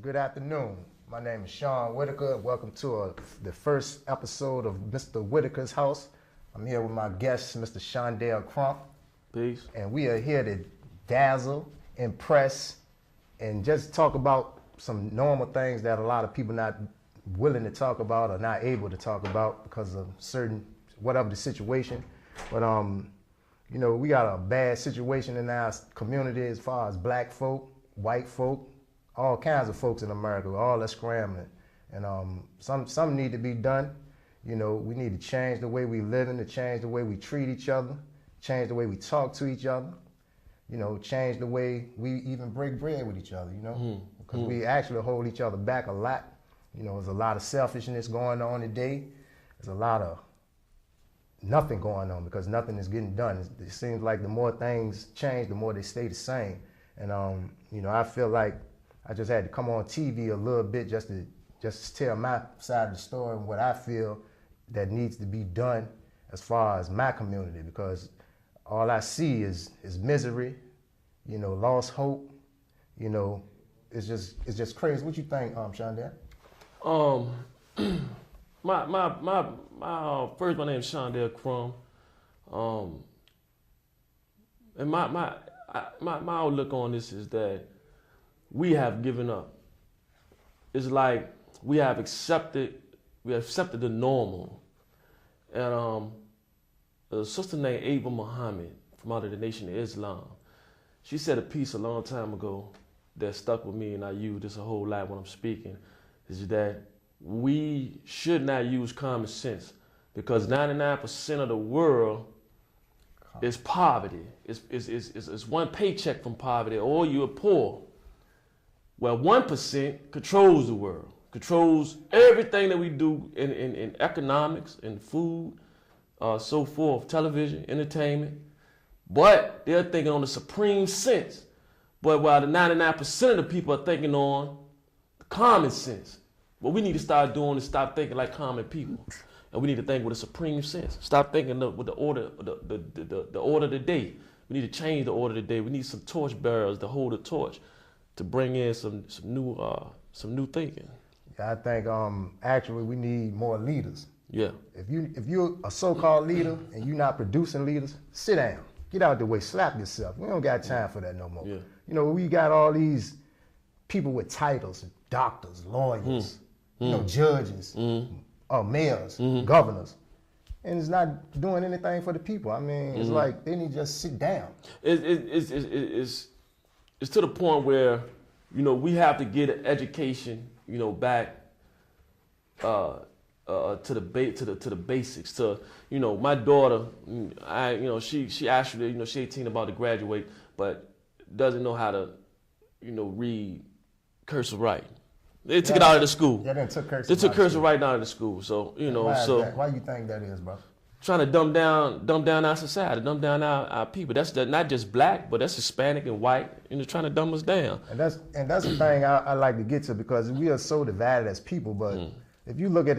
Good afternoon. My name is Shawn Whitaker. Welcome to the first episode of Mr. Whitaker's house. I'm here with my guest, Mr. Shawndell Crumm. Peace. And we are here to dazzle, impress, and just talk about some normal things that a lot of people not willing to talk about or not able to talk about because of certain, whatever the situation. But you know, we got a bad situation in our community as far as black folk, white folk, all kinds of folks in America. All are scrambling, and some need to be done. You know, we need to change the way we live and to change the way we treat each other, change the way we talk to each other. You know, change the way we even break bread with each other. You know, because we actually hold each other back a lot. You know, there's a lot of selfishness going on today. There's a lot of nothing going on because nothing is getting done. It seems like the more things change, the more they stay the same. And you know, I feel like I just had to come on TV a little bit just to tell my side of the story and what I feel that needs to be done as far as my community, because all I see is misery, you know, lost hope. You know, it's just crazy. What you think, Shawndell? First, my name is Shawndell Crumm. And my outlook on this is that we have given up. It's like we have accepted the normal. And a sister named Ava Muhammad from out of the Nation of Islam, she said a piece a long time ago that stuck with me, and I use this a whole lot when I'm speaking, is that we should not use common sense because 99% of the world is poverty. It's one paycheck from poverty, or you're poor. Well, 1% controls the world, controls everything that we do in economics, in food, so forth, television, entertainment. But they're thinking on the supreme sense. But while the 99% of the people are thinking on common sense, what we need to start doing is stop thinking like common people. And we need to think with a supreme sense. Stop thinking with the order, the order of the day. We need to change the order of the day. We need some torch bearers to hold the torch, to bring in some new thinking. Yeah, I think actually we need more leaders. Yeah. If you're a so-called leader and you're not producing leaders, sit down, get out the way, slap yourself. We don't got time for that no more. Yeah. You know, we got all these people with titles, doctors, lawyers, you know, judges, mayors, governors, and it's not doing anything for the people. I mean, it's like they need to just sit down. It's to the point where, you know, we have to get an education, you know, back to the basics. To, you know, my daughter, she actually, you know, she's 18, about to graduate, but doesn't know how to, you know, read cursive writing. They took it out of the school. Yeah, they took cursive. They took cursive writing out of the school. So, you know, why you think that is, bro? Trying to dumb down our society, dumb down our people. That's not just black, but that's Hispanic and white, you know, trying to dumb us down. And that's the thing I like to get to, because we are so divided as people. But if you look at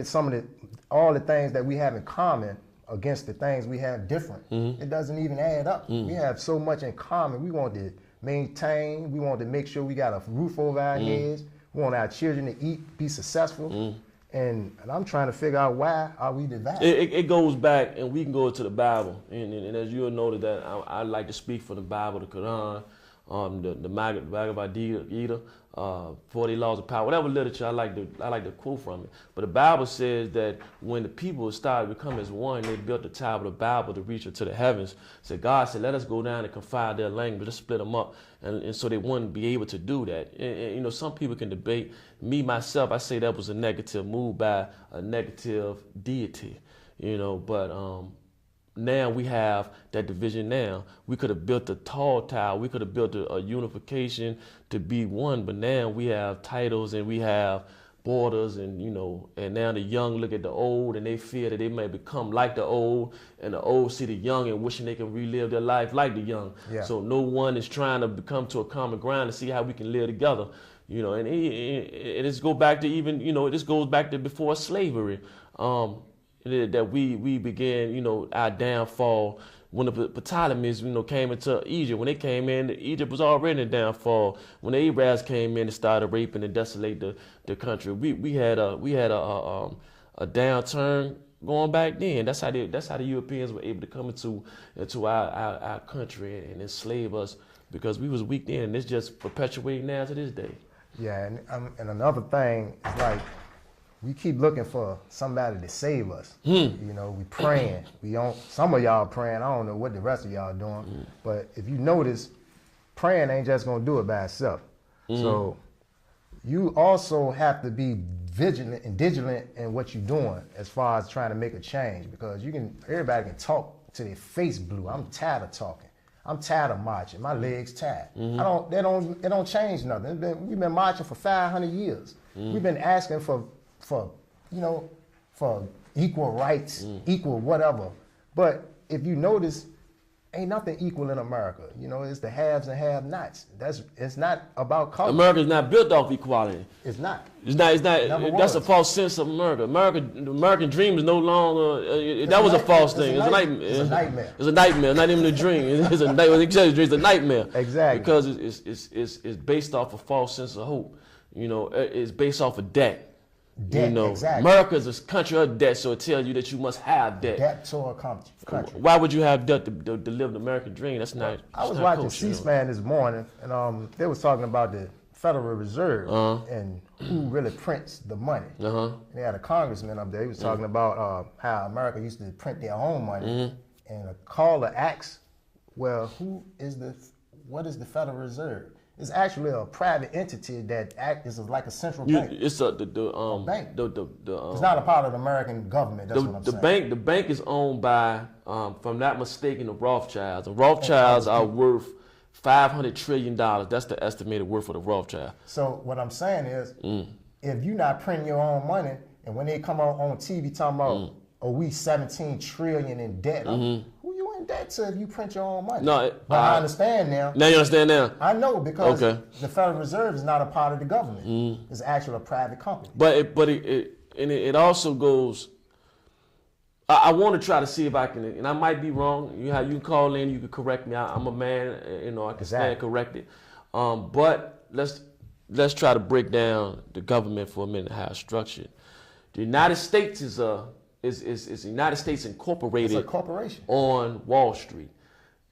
all the things that we have in common against the things we have different, it doesn't even add up. We have so much in common. We want to maintain. We want to make sure we got a roof over our heads. We want our children to eat, be successful. And I'm trying to figure out, why are we divided? It goes back, and we can go to the Bible. And as you'll notice that I like to speak from the Bible, the Quran, the Bhagavad Gita, 40 Laws of Power, whatever literature I like to quote from it. But the Bible says that when the people started to become as one, they built the Tower of Babel to reach to the heavens. So God said, let us go down and confide their language, let's split them up. And so they wouldn't be able to do that. And, you know, some people can debate. Me, myself, I say that was a negative move by a negative deity, you know, but now we have that division now. We could have built a tall tower. We could have built a unification to be one, but now we have titles and we have borders, and, you know, and now the young look at the old and they fear that they may become like the old, and the old see the young and wishing they can relive their life like the young. Yeah. So no one is trying to come to a common ground to see how we can live together. You know, and it goes back to even, you know, this goes back to before slavery. That we began, you know, our downfall when the Ptolemies, came into Egypt. When they came in, Egypt was already in downfall. When the Arabs came in and started raping and desolate the country, we had a downturn going back then. That's how the Europeans were able to come into our country and enslave us, because we was weak then, and it's just perpetuating now to this day. Yeah, and another thing is like, we keep looking for somebody to save us. We praying. Some of y'all praying. I don't know what the rest of y'all doing, but if you notice, praying ain't just gonna do it by itself. So you also have to be vigilant in what you're doing as far as trying to make a change, because everybody can talk to their face blue. I'm tired of talking. I'm tired of marching. My legs tired. It don't change nothing. We've been marching for 500 years. We've been asking for equal rights, equal whatever. But if you notice, ain't nothing equal in America. It's the haves and have-nots. It's not about color. America's not built off equality. It's not. It's not. That's a false sense of America. The American dream is no longer. That was a false thing. It's a nightmare. It's a nightmare. It's a nightmare. Not even a dream. It's a nightmare. It's a nightmare. Exactly. Because it's based off a false sense of hope. It's based off of debt. Exactly. America is a country of debt, so it tells you that you must have debt. Debt to a country. Why would you have debt to live the American dream? That's not. I was watching C-SPAN this morning, and they was talking about the Federal Reserve and who really prints the money. They had a congressman up there. He was talking about how America used to print their own money, and a caller asked, "Well, what is the Federal Reserve?" It's actually a private entity that is like a central bank. It's a bank. It's not a part of the American government. That's what I'm saying. The bank is owned by, if I'm not mistaken, the Rothschilds. The Rothschilds are worth $500 trillion. That's the estimated worth of the Rothschild. So what I'm saying is, if you're not printing your own money, and when they come on TV talking about, we 17 trillion in debt, who you in debt to if you print your own money? No, but I understand now. Now you understand now? I know, because the Federal Reserve is not a part of the government. It's actually a private company. But it also goes. I want to try to see if I can, and I might be wrong. You can call in, you can correct me. I'm a man, I can stand corrected. But let's try to break down the government for a minute, how it's structured. The United States is the United States Incorporated. It's a corporation on Wall Street,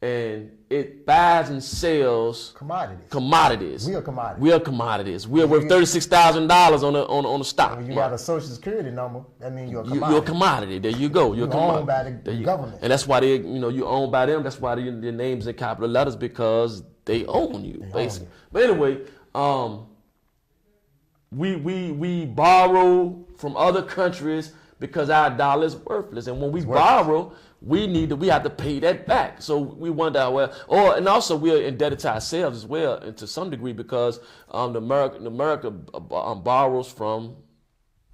and it buys and sells commodities. We are commodities. We are commodities. We are worth $36,000 on the stock. When you got a social security number, that means you're a commodity. You're a commodity. There you go. You're owned by the government, and that's why you're owned by them. That's why their names in capital letters, because they own you, basically. But anyway, we borrow from other countries because our dollar is worthless, and when we borrow, we have to pay that back. So we wonder, and also we are indebted to ourselves as well, and to some degree, because America borrows from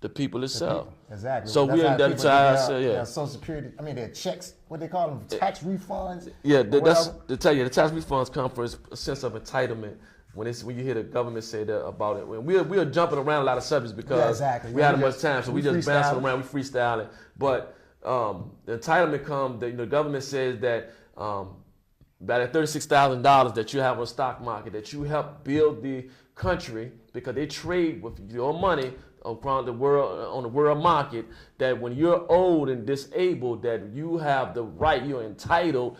the people itself. Exactly. So we're indebted to ourselves. Yeah. Social Security. Their checks. What they call them? Tax refunds. Yeah, that's to tell you, the tax refunds come from a sense of entitlement. When you hear the government say that about it, we are jumping around a lot of subjects because we had much time, so we just bouncing around, we freestyling. But the entitlement comes. The government says that that $36,000 that you have on the stock market, that you help build the country, because they trade with your money around the world, on the world market, that when you're old and disabled, that you have the right, you're entitled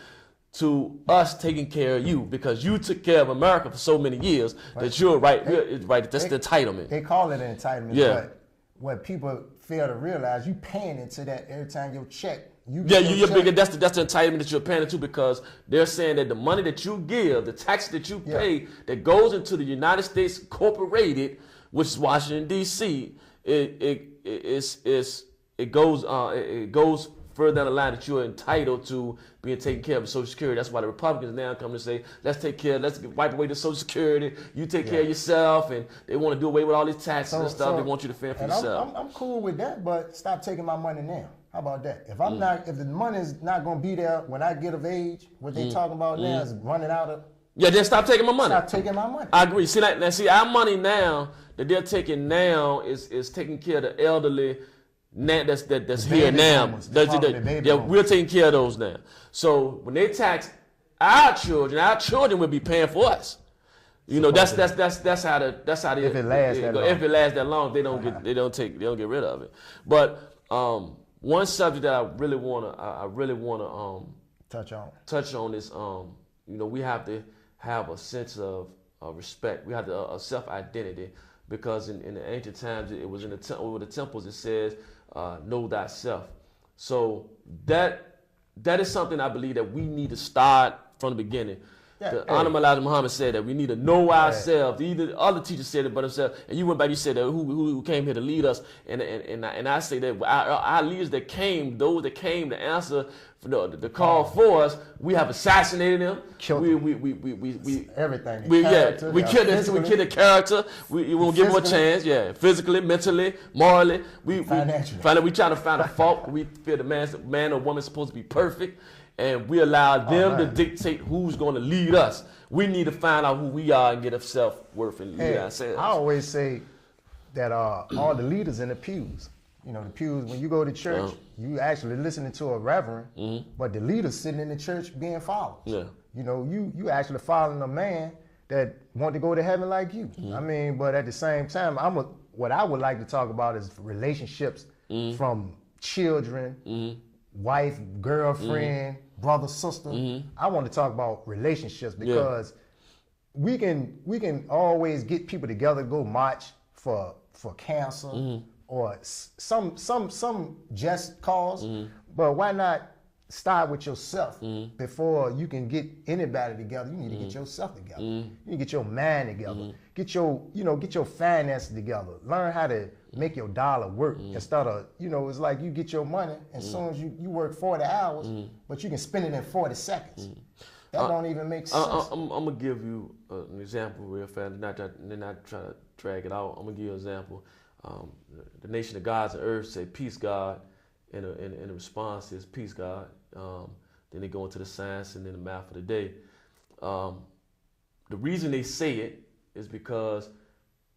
to us taking care of you, because you took care of America for so many years, that you're right. That's the entitlement. They call it an entitlement, but what people fail to realize, you paying into that every time your check. You're bigger. That's the entitlement that you're paying into, because they're saying that the money that you give, the tax that you pay, that goes into the United States Incorporated, which is Washington D.C., it goes further down the line, that you're entitled to being taken care of Social Security. That's why the Republicans now come to say, let's wipe away the Social Security. You take care of yourself, and they want to do away with all these taxes and stuff. They want you to fend for yourself. I'm cool with that, but stop taking my money now. How about that? If the money is not going to be there when I get of age, what they talking about now is running out of. Yeah, then stop taking my money. Stop taking my money. I agree. See, our money now that they're taking now is taking care of the elderly now that's The here baby now. boomers. They call them the baby Yeah, boomers. we're taking care of those now. So when they tax our children will be paying for us. You know, that's how they, If it lasts that long. if it lasts that long, they don't get rid of it. But one subject that I really wanna touch on is you know, we have to have a sense of respect. We have a self identity, because in the ancient times it was in the temples it says know thyself. So that is something I believe that we need to start from the beginning. The Honorable Elijah Muhammad said that we need to know ourselves. Either other teachers said it but themselves, and you went back. You said that who came here to lead us, and I say that our leaders that came, those that came to answer for the call for us, we have assassinated them. Killed we everything. We killed the character. We won't give them a chance. Yeah, physically, mentally, morally. Financially. We try to find a fault. We feel the man or woman is supposed to be perfect. And we allow them to dictate who's going to lead us. We need to find out who we are and get a self-worth and lead ourselves. I always say that all the leaders in the pews, you know, the pews, when you go to church, you actually listening to a reverend, but the leader's sitting in the church being followed. Yeah. You know, you actually following a man that want to go to heaven like you. I mean, but at the same time, what I would like to talk about is relationships from children, wife, girlfriend, brother, sister. I want to talk about relationships, because we can always get people together, go march for cancer or some just cause, but why not start with yourself before you can get anybody together? You need to get yourself together. You need to get your mind together. Get your finances together. Learn how to make your dollar work instead of, it's like you get your money as soon as you work 40 hours, but you can spend it in 40 seconds. That don't even make sense. I'm gonna give you an example real fast, not try to drag it out. I'm gonna give you an example. The nation of gods and earth say peace, God, and the response is peace, God. Then they go into the science and then the math of the day. The reason they say it is because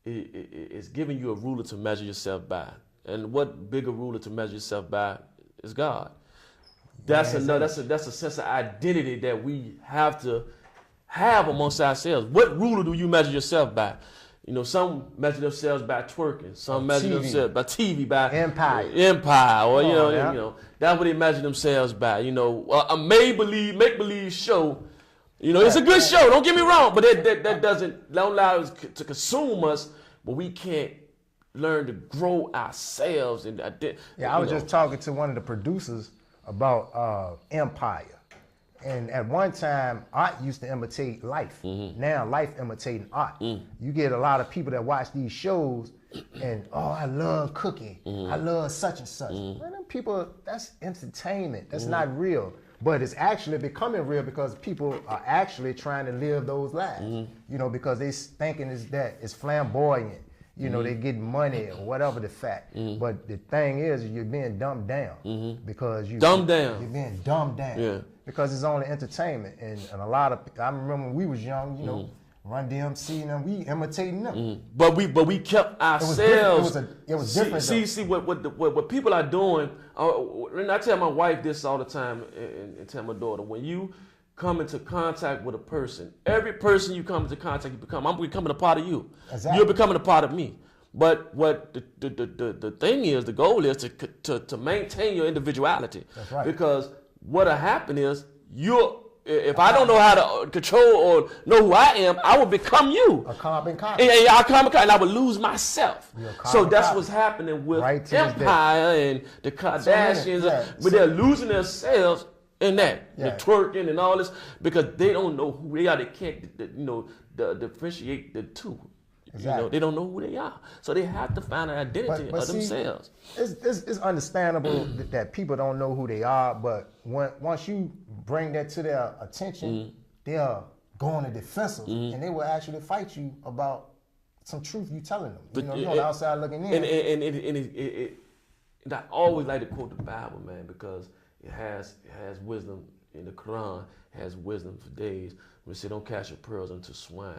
it's giving you a ruler to measure yourself by. And what bigger ruler to measure yourself by is God. That's a sense of identity that we have to have amongst ourselves. What ruler do you measure yourself by? You know, some measure themselves by twerking, some measure themselves by TV, by Empire, or you know, that's what they measure themselves by. You know, a make believe show. You know, it's a good show. Don't get me wrong, but that don't allow us to consume us. But we can't learn to grow ourselves and I was just talking to one of the producers about Empire. And at one time, art used to imitate life. Now life imitating art. You get a lot of people that watch these shows and, I love cooking. I love such and such. Man, them people, that's entertainment. That's not real. But it's actually becoming real because people are actually trying to live those lives. You know, because they thinking it's flamboyant. You know, they get money or whatever the fact. But the thing is, you're being dumbed down because you're being dumbed down. Yeah. Because it's only entertainment. And a lot of, I remember when we was young, you know, Run DMC and them, we imitating them. But we kept ourselves. It was different. See what people are doing. And I tell my wife this all the time, and tell my daughter, when you come into contact with a person, every person you come into contact, I'm becoming a part of you. Exactly. You're becoming a part of me. But what the thing is, the goal is to maintain your individuality. That's right. Because what'll happen is if I don't know how to control or know who I am, I will become you. A carbon copy. And I will lose myself. So that's what's happening with Empire and the Kardashians. But they're losing themselves in that. The twerking and all this, because they don't know who they are. They can't, differentiate the two. Exactly. You know, they don't know who they are. So they have to find an identity of themselves. It's understandable that people don't know who they are, but once you bring that to their attention, they'll go on the defensive and they will actually fight you about some truth you telling them. You know, you're on the outside looking in. And I always like to quote the Bible, man, because it has wisdom in the Crumm, has wisdom for days. We say, don't cast your pearls into swine.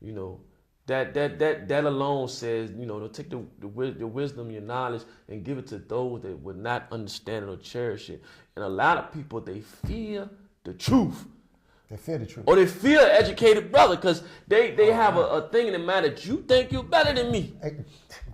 You know, That alone says, to take your wisdom, your knowledge, and give it to those that would not understand it or cherish it. And a lot of people, they fear the truth. They fear the truth. Or they fear an educated brother because they have a thing in the mind that you think you're better than me.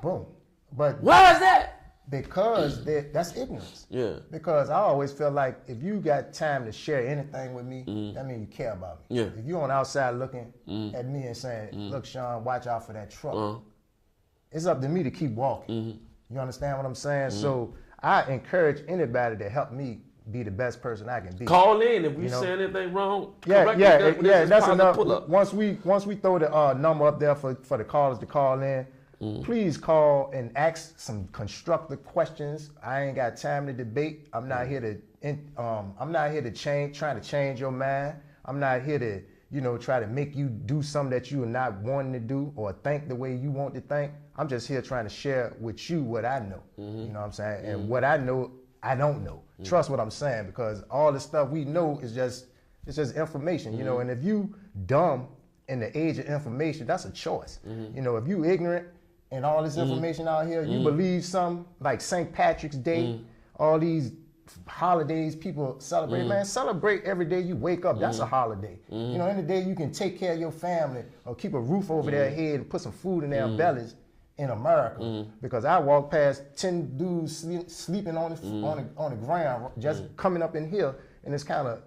Boom. But why is that? Because that's ignorance. Yeah. Because I always feel like if you got time to share anything with me, that means you care about me. Yeah. If you're on the outside looking at me and saying, look, Shawn, watch out for that truck. It's up to me to keep walking. You understand what I'm saying? So I encourage anybody to help me be the best person I can be. Call in if we say anything wrong. Yeah. That's enough. Once we throw the number up there for the callers to call in, please call and ask some constructive questions. I ain't got time to debate. I'm not here to trying to change your mind. I'm not here to try to make you do something that you are not wanting to do or think the way you want to think. I'm just here trying to share with you what I know. You know what I'm saying? And what I know, I don't know. Trust what I'm saying, because all the stuff we know is just information, and if you dumb in the age of information, that's a choice. If you ignorant and all this information out here, you believe something like St. Patrick's Day, all these holidays people celebrate, man, celebrate every day you wake up. That's a holiday. Any day you can take care of your family or keep a roof over their head and put some food in their bellies in America. Because I walk past 10 dudes sleeping on the ground just coming up in here, and it's kind of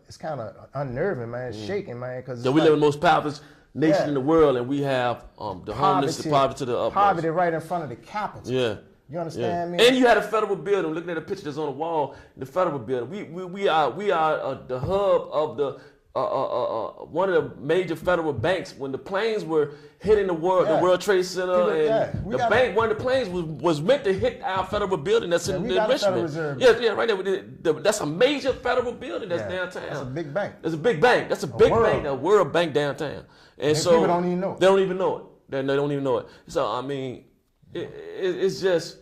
unnerving, man. It's shaking, man. Because we live in the most powerful nation in the world, and we have the homeless, the poverty to the upper. Poverty right in front of the Capitol. Yeah. You understand me? And you had a federal building. Looking at a picture that's on the wall, the federal building. We are the hub of the one of the major federal banks. When the planes were hitting the World Trade Center, and the bank, one of the planes was meant to hit our federal building that's in Richmond. Yeah, right there. That's a major federal building that's downtown. That's a big bank. That's a big bank. That's a big bank, a World Bank downtown. And so people don't even know it. They don't even know it. They don't even know it. So I mean, it's just.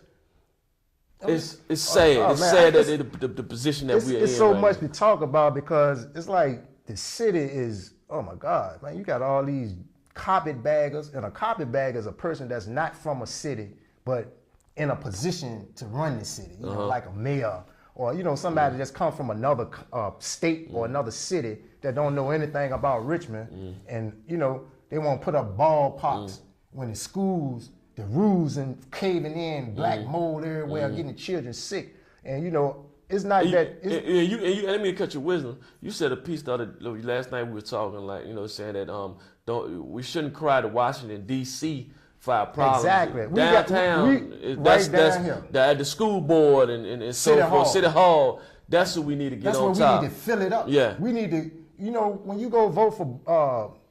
It's sad. It's sad that the position that we're in. It's so much to talk about, because it's like the city is, oh my God, man, you got all these carpetbaggers, and a carpetbagger is a person that's not from a city, but in a position to run the city, like a mayor, or somebody that's come from another state or another city that don't know anything about Richmond, and they want to put up ballparks when the schools, the roofs and caving in, black mold everywhere, getting the children sick, and it's not that. Let me cut your wisdom. You said a piece last night we were talking, like saying that we shouldn't cry to Washington D.C. for our problems. Exactly. Downtown, that's the school board and so forth. City Hall. That's what we need to get on top. That's what we need to fill it up. Yeah. We need to. When you go vote for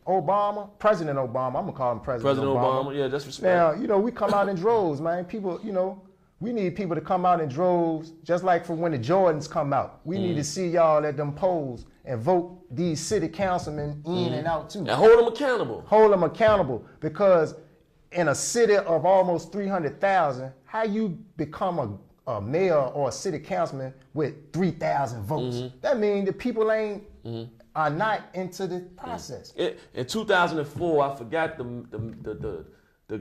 Obama, President Obama, I'm gonna call him President Obama. Yeah, that's respect. Now, we come out in droves, man. People, we need people to come out in droves, just like for when the Jordans come out. We need to see y'all at them polls and vote these city councilmen in and out too. And hold them accountable. Hold them accountable, because in a city of almost 300,000, how you become a mayor or a city councilman with 3,000 votes? That means the people are not into the process. In 2004, I forgot the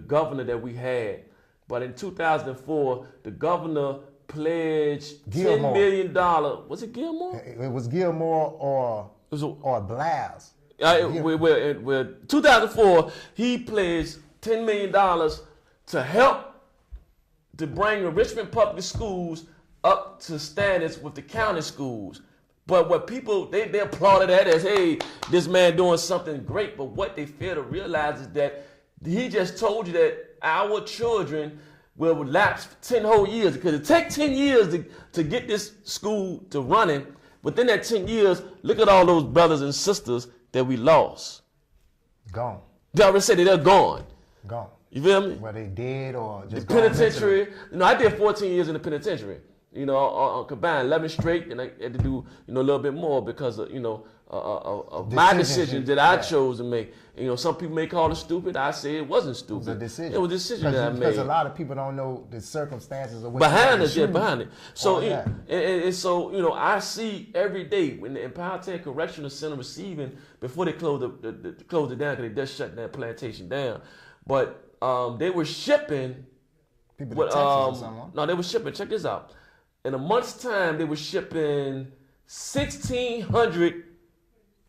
governor that we had, but in 2004, the governor pledged $10 million. Was it Gilmore? It was Gilmore or Blas. 2004, he pledged $10 million to help to bring the Richmond public schools up to standards with the county schools. But what people, they applauded that as, hey, this man doing something great. But what they fail to realize is that he just told you that our children will lapse 10 whole years, because it takes 10 years to get this school to running. Within that 10 years, look at all those brothers and sisters that we lost. Gone. They already said that they're gone. Gone. You feel me? Were they dead or just the penitentiary? I did 14 years in the penitentiary. Combined 11 straight, and I had to do a little bit more because of my decisions that I chose to make. Some people may call it stupid. I say it wasn't stupid. It was a decision. It was a decision that I made. Because a lot of people don't know the circumstances of what behind it. So and so I see every day when the Powhatan Correctional Center receiving, before they close it down, because they just shut that plantation down. but they were shipping. People to Texas or something. No, they were shipping. Check this out. In a month's time, they were shipping 1,600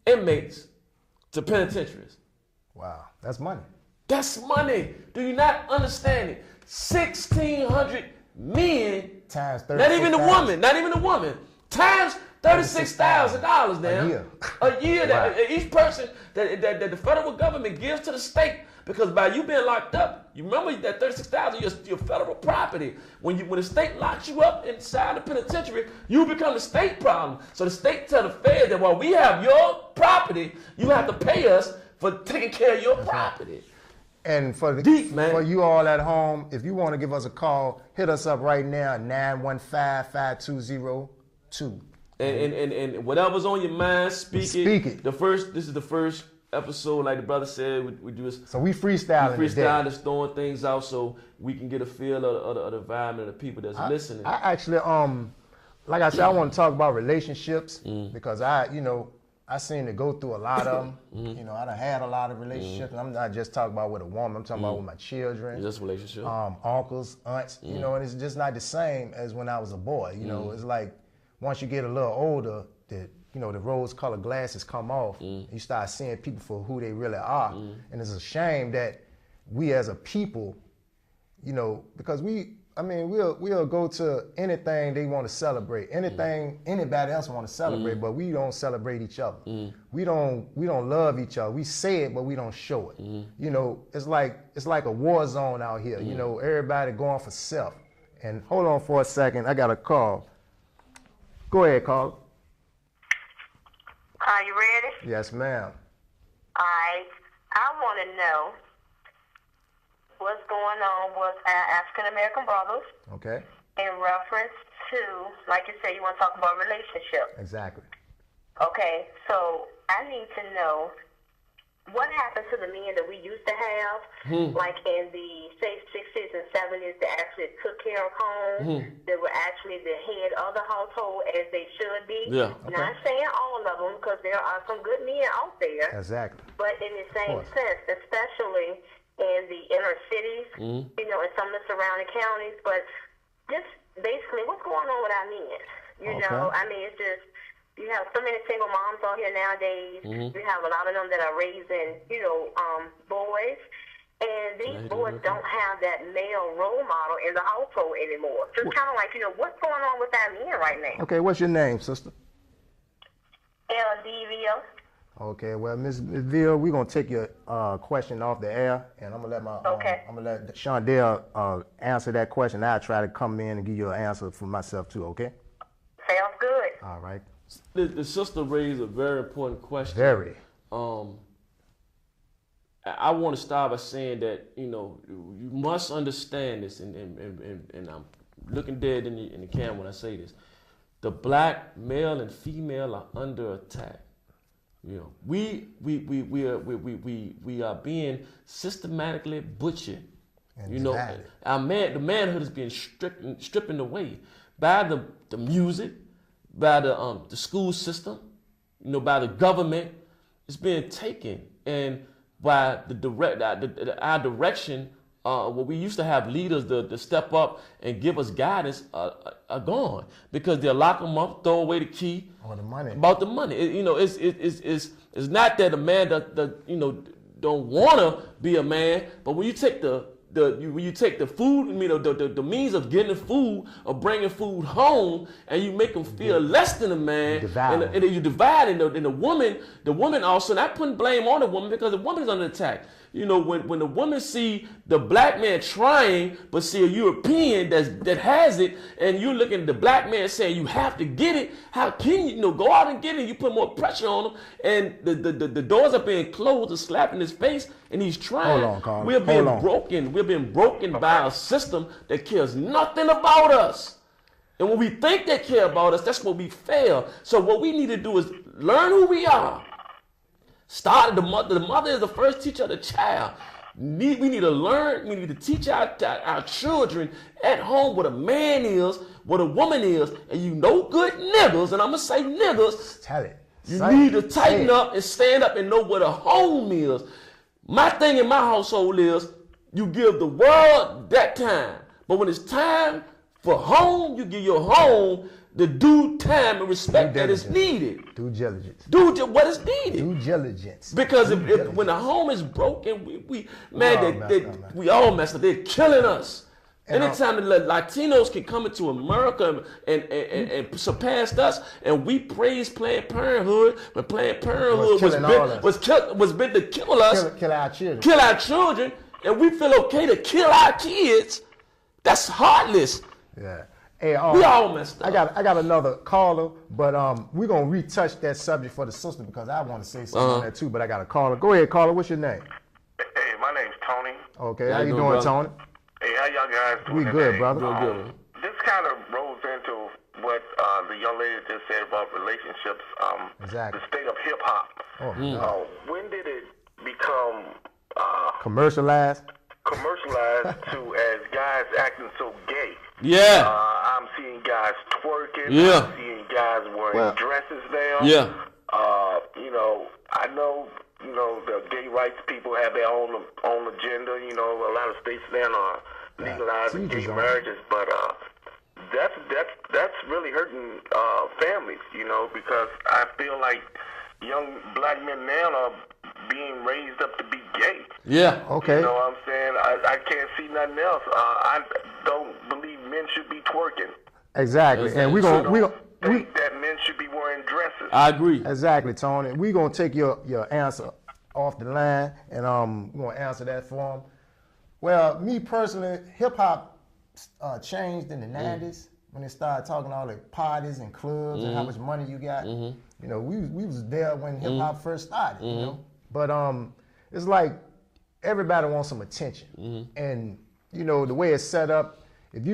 inmates to penitentiaries. Wow, that's money. That's money. Do you not understand it? 1,600 men. Times 36,000. Not even the woman. Times $36,000 now. A year that each person that the federal government gives to the state. Because by you being locked up, you remember that $36,000, your federal property. When the state locks you up inside the penitentiary, you become the state problem. So the state tell the feds that while we have your property, you have to pay us for taking care of your property. And for you all at home, if you want to give us a call, hit us up right now at 915-5202. And whatever's on your mind, speak it. This is the first episode, like the brother said, we do this. So we freestyling. Just throwing things out so we can get a feel of the environment of the people that's listening. I actually, like I said, I want to talk about relationships because I seem to go through a lot of them. You know, I done had a lot of relationships. And I'm not just talking about with a woman. I'm talking about with my children. Just relationship. Uncles, aunts. You know, and it's just not the same as when I was a boy. You know, it's like once you get a little older, the rose-colored glasses come off. You start seeing people for who they really are. And it's a shame that we as a people, you know, because we'll go to anything they want to celebrate, anything anybody else want to celebrate, but we don't celebrate each other. We don't love each other. We say it, but we don't show it. You know, it's like a war zone out here. You know, everybody going for self. And hold on for a second, I got a call. Go ahead, caller. Are you ready? Yes, ma'am. All right. I want to know what's going on with our African-American brothers. Okay. In reference to, like you said, you want to talk about relationships. Exactly. Okay. So I need to know what happened to the men that we used to have, like in the, say, 60s and 70s that actually took care of home, that were actually the head of the household as they should be. Yeah. Okay. Not saying all of them, because there are some good men out there. Exactly. But in the same sense, especially in the inner cities, you know, in some of the surrounding counties, but just basically what's going on with our men? You know, I mean, it's just, you have so many single moms out here nowadays. You have a lot of them that are raising, you know, boys. And these boys don't have that male role model in the household anymore. So it's kind of like, you know, what's going on with our men right now? Okay, what's your name, sister? LDVO. Okay, well, Ms. Ville, we're gonna take your question off the air, and I'm gonna let I'm gonna let Shawndell answer that question. I'll try to come in and give you an answer for myself too. Okay? Sounds good. All right. The sister raised a very important question. Very. I want to start by saying that, you know, you must understand this, and I'm looking dead in the camera when I say this. The black male and female are under attack. You know, we are being systematically butchered. And you know, the manhood is being stripping away by the music, by the school system, you know, by the government. It's being taken, and by our direction, what we used to have leaders to step up and give us guidance are gone, because they'll lock them up, throw away the key. Or the money. About the money. It's not that a man don't wanna be a man, but when you take when you take the food, the means of getting food or bringing food home, and you make them feel less than a man, and you divide, and the woman also, not putting blame on the woman, because the woman is under attack. You know, when the woman see the black man trying, but see a European that has it, and you're looking at the black man saying you have to get it, how can you go out and get it? You put more pressure on him, and the doors are being closed and slapped in his face, and he's trying. Hold on, Carl. We're being broken. We're being broken by a system that cares nothing about us. And when we think they care about us, that's when we fail. So what we need to do is learn who we are. Start the mother is the first teacher of the child. We need to learn. We need to teach our children at home what a man is, what a woman is, and you know good niggas, and I'm gonna say niggas. Tell it. You need to tighten up and stand up and know what a home is. My thing in my household is you give the world that time. But when it's time for home, you give your home the due time and respect that is needed. Due diligence. What is needed. Due diligence. Because if when the home is broken, we all messed up. They're killing us. Anytime the Latinos can come into America and surpass us, and we praise Planned Parenthood, when Planned Parenthood was meant to kill us, kill our children, and we feel okay to kill our kids, that's heartless. Yeah. Hey, we all messed up. I got another caller, but we're gonna retouch that subject for the sister because I want to say something on that too. But I got a caller. Go ahead, caller. What's your name? Hey, my name's Tony. Okay, how you doing, Tony? Hey, how y'all guys doing? We good, brother. Good. This kind of rolls into what the young lady just said about relationships. Exactly. The state of hip hop. Oh, when did it become commercialized to as guys acting so gay? Yeah. I'm seeing guys twerking. Yeah. I'm seeing guys wearing dresses now. Yeah. I know. The gay rights people have their own agenda. A lot of states now are legalizing gay marriages, but that's really hurting families. Because I feel like young black men now are being raised up to be gay. Yeah. Okay. You know what I'm saying? I can't see nothing else. I don't believe men should be twerking. Exactly. And we that men should be wearing dresses. I agree. Exactly, Tony. We're gonna take your answer off the line, and we're gonna answer that for him. Well, me personally, hip hop changed in the '90s when they started talking all the parties and clubs and how much money you got. We was there when hip hop first started. But it's like everybody wants some attention, and the way it's set up. If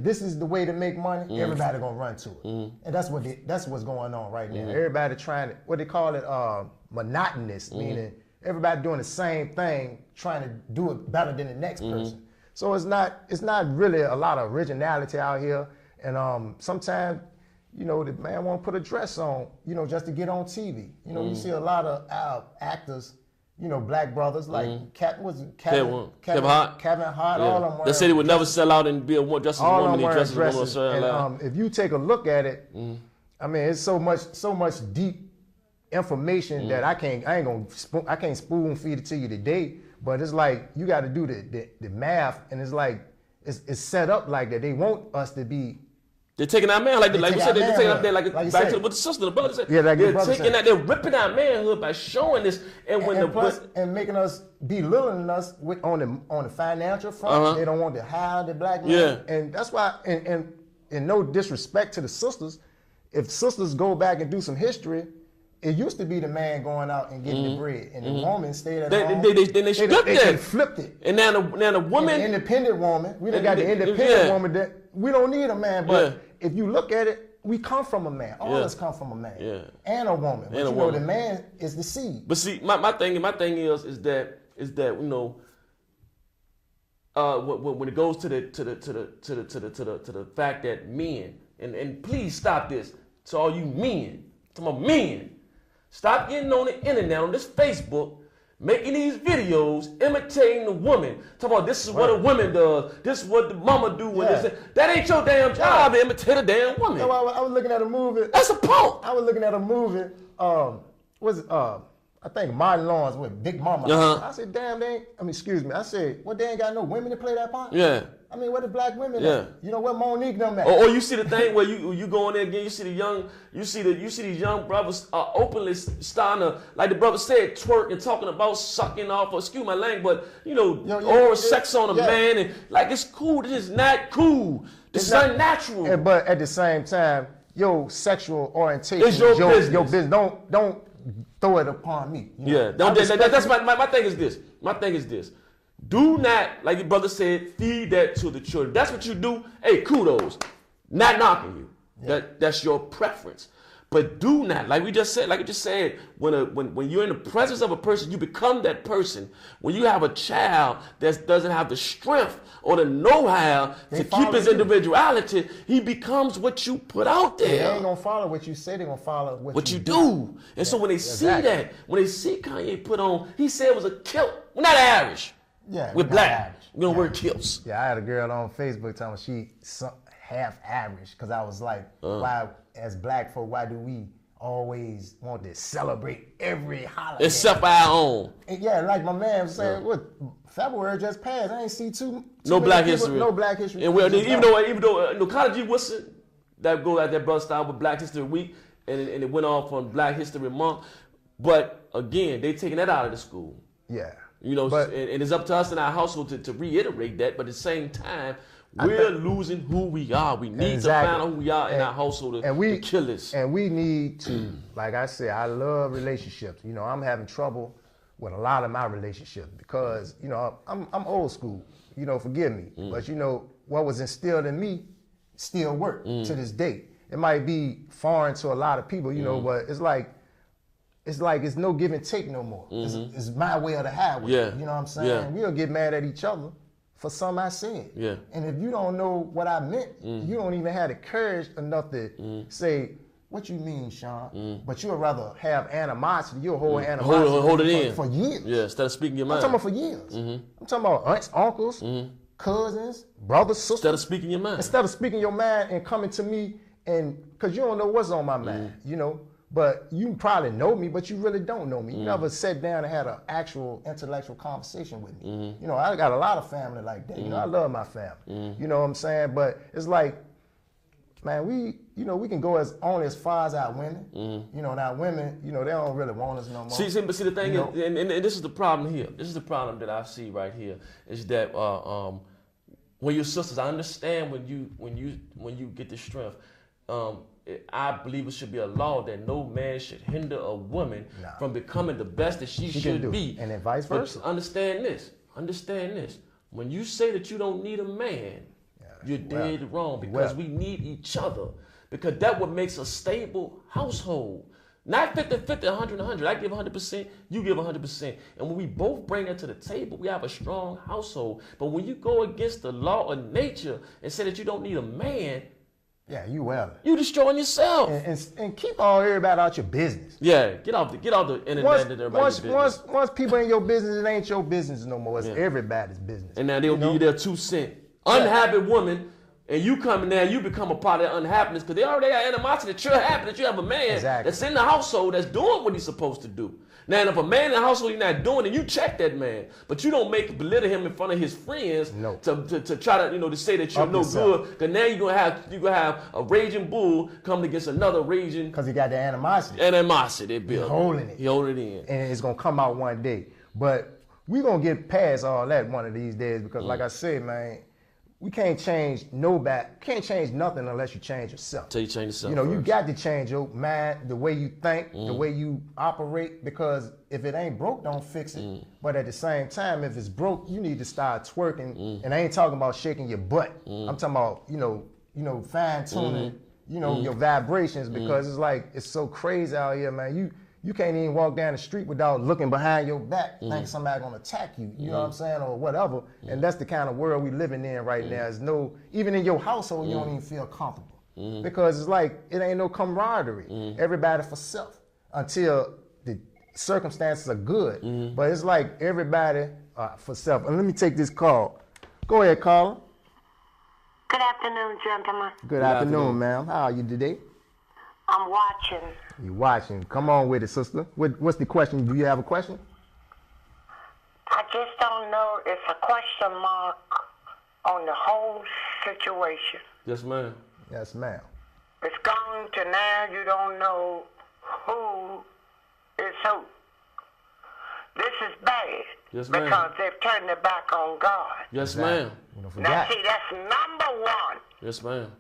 this is the way to make money, everybody gonna run to it, and that's what's going on right now. Everybody trying to what they call it monotonous, meaning everybody doing the same thing, trying to do it better than the next person. So it's not really a lot of originality out here, and sometimes the man want to put a dress on, just to get on TV. You see a lot of actors. Black brothers like Kevin Hart, all of them. They said he would never sell out and be dressed as a woman. He dresses as a woman. And if you take a look at it, I mean, it's so much deep information that I can't spoon feed it to you today. But it's like you got to do the math, and it's like it's set up like that. They want us to be. They're taking our man, like we said, they're taking our man, like back to with the sister, the brother said. Yeah, like they're taking that, they're ripping our manhood by showing this, and making us belittling us on the financial front. They don't want to hire the black man, and that's why. And no disrespect to the sisters, if sisters go back and do some history, it used to be the man going out and getting the bread, and the woman stayed at home. They flipped it, and now the woman, the independent woman, we done got the independent woman that we don't need a man, but. If you look at it, we come from a man. All of us come from a man and a woman. But the man is the seed. But see, my thing is that when it goes to the fact that men and please stop this to all you men, to my men, stop getting on the internet on this Facebook. Making these videos, imitating the woman. Talking about this is what a woman does. This is what the mama do. That ain't your damn job to imitate a damn woman. So I was looking at a movie. That's a punk. I was looking at a movie. I think Martin Lawrence with Big Mama. I said, damn, excuse me. I said, well, they ain't got no women to play that part? Yeah. I mean, where the black women at? Where Monique them at? Or you see the thing where you go in there again, you see these young brothers openly starting to, like the brother said, twerk and talking about sucking off, or excuse my language, but oral sex on a man, and like it's cool. This is not cool. This is unnatural. But at the same time, your sexual orientation is your business. Your business. Don't throw it upon me. That's my thing is this. My thing is this. Do not, like your brother said, feed that to the children. That's what you do. Hey, kudos. Not knocking you. Yeah. That's your preference. But do not, like you just said, when you're in the presence of a person, you become that person. When you have a child that doesn't have the strength or the know-how to keep his individuality, he becomes what you put out there. They ain't gonna follow what you say. They're gonna follow what you do. And so when they see that, when they see Kanye put on, he said it was a kilt. We're not Irish. Yeah, we're we black. average. We're gonna wear kilts. Yeah, I had a girl on Facebook telling me she half average because I was like, why, as black folk, why do we always want to celebrate every holiday? Except our own. And yeah, like my man was saying, what February just passed. I ain't see too No black people, history. No black history. And even though Carter G. Woodson, that goes at that brother style with Black History Week, and it went off on Black History Month. But again, they taking that out of the school. Yeah. You know, but, and it's up to us in our household to reiterate that. But at the same time, we're losing who we are. We need to find out who we are in our household to kill this. And we need to, like I said, I love relationships. You know, I'm having trouble with a lot of my relationships because, you know, I'm old school. You know, forgive me. But, you know, what was instilled in me still work to this day. It might be foreign to a lot of people, you know, but it's like it's no give and take no more. It's my way or the highway. Yeah. You know what I'm saying? Yeah. We'll get mad at each other for something I said. Yeah. And if you don't know what I meant, you don't even have the courage enough to say, what you mean, Shawn? But you'll rather have animosity. You'll hold animosity hold it in for years. Yeah, instead of speaking your mind. I'm talking about for years. I'm talking about aunts, uncles, cousins, brothers, sisters. Instead of speaking your mind. Instead of speaking your mind and coming to me, and because you don't know what's on my mind, you know. But you probably know me, but you really don't know me. You never sat down and had an actual intellectual conversation with me. You know, I got a lot of family like that. You know, I love my family. You know what I'm saying? But it's like, man, we can go only as far as our women. You know, and our women, you know, they don't really want us no more. See, but the thing is, and this is the problem here. This is the problem that I see right here is that when your sisters, I understand when you get the strength. I believe it should be a law that no man should hinder a woman from becoming the best that she should be. And then vice versa. But understand this. When you say that you don't need a man, you're dead wrong because we need each other. Because that what makes a stable household. Not 50-50, 100-100. I give 100%, you give 100%. And when we both bring it to the table, we have a strong household. But when you go against the law of nature and say that you don't need a man, you well. You destroying yourself. And keep everybody out your business. Yeah, get off the internet. Once people in your business, it ain't your business no more. It's everybody's business. And now they'll give you their 2 cents. Unhappy woman, and you come in there, you become a part of that unhappiness because they already got animosity that you're happy that you have a man that's in the household that's doing what he's supposed to do. Now, if a man in the household you're not doing it, you check that man, but you don't belittle him in front of his friends to try to to say that you're no good. Because now you're gonna have a raging bull coming against another raging because he got the animosity. Animosity, Bill. He's holding it. He holding it in, and it's gonna come out one day. But we're gonna get past all that one of these days because, like I said, man. We can't change nothing unless you change yourself. Until you change yourself. You know, first. you got to change your mind, the way you think, the way you operate, because if it ain't broke, don't fix it. But at the same time, if it's broke, you need to start twerking. And I ain't talking about shaking your butt. I'm talking about, you know, fine tuning, your vibrations, because it's like, it's so crazy out here, man. You can't even walk down the street without looking behind your back, thinking somebody's gonna attack you, you know what I'm saying, or whatever. And that's the kind of world we living in right now. There's even in your household, you don't even feel comfortable. Because it's like, it ain't no camaraderie. Everybody for self until the circumstances are good. But it's like everybody for self. And let me take this call. Go ahead, caller. Good afternoon, gentlemen. Good afternoon, ma'am. How are you today? I'm watching. You watching. Come on with it, sister. What's the question? Do you have a question? I just don't know. It's a question mark on the whole situation. Yes, ma'am. Yes, ma'am. It's gone to now you don't know who is who. This is bad. Yes, ma'am. Because they've turned their back on God. Yes, ma'am. Now, see, that's number one. Yes, ma'am.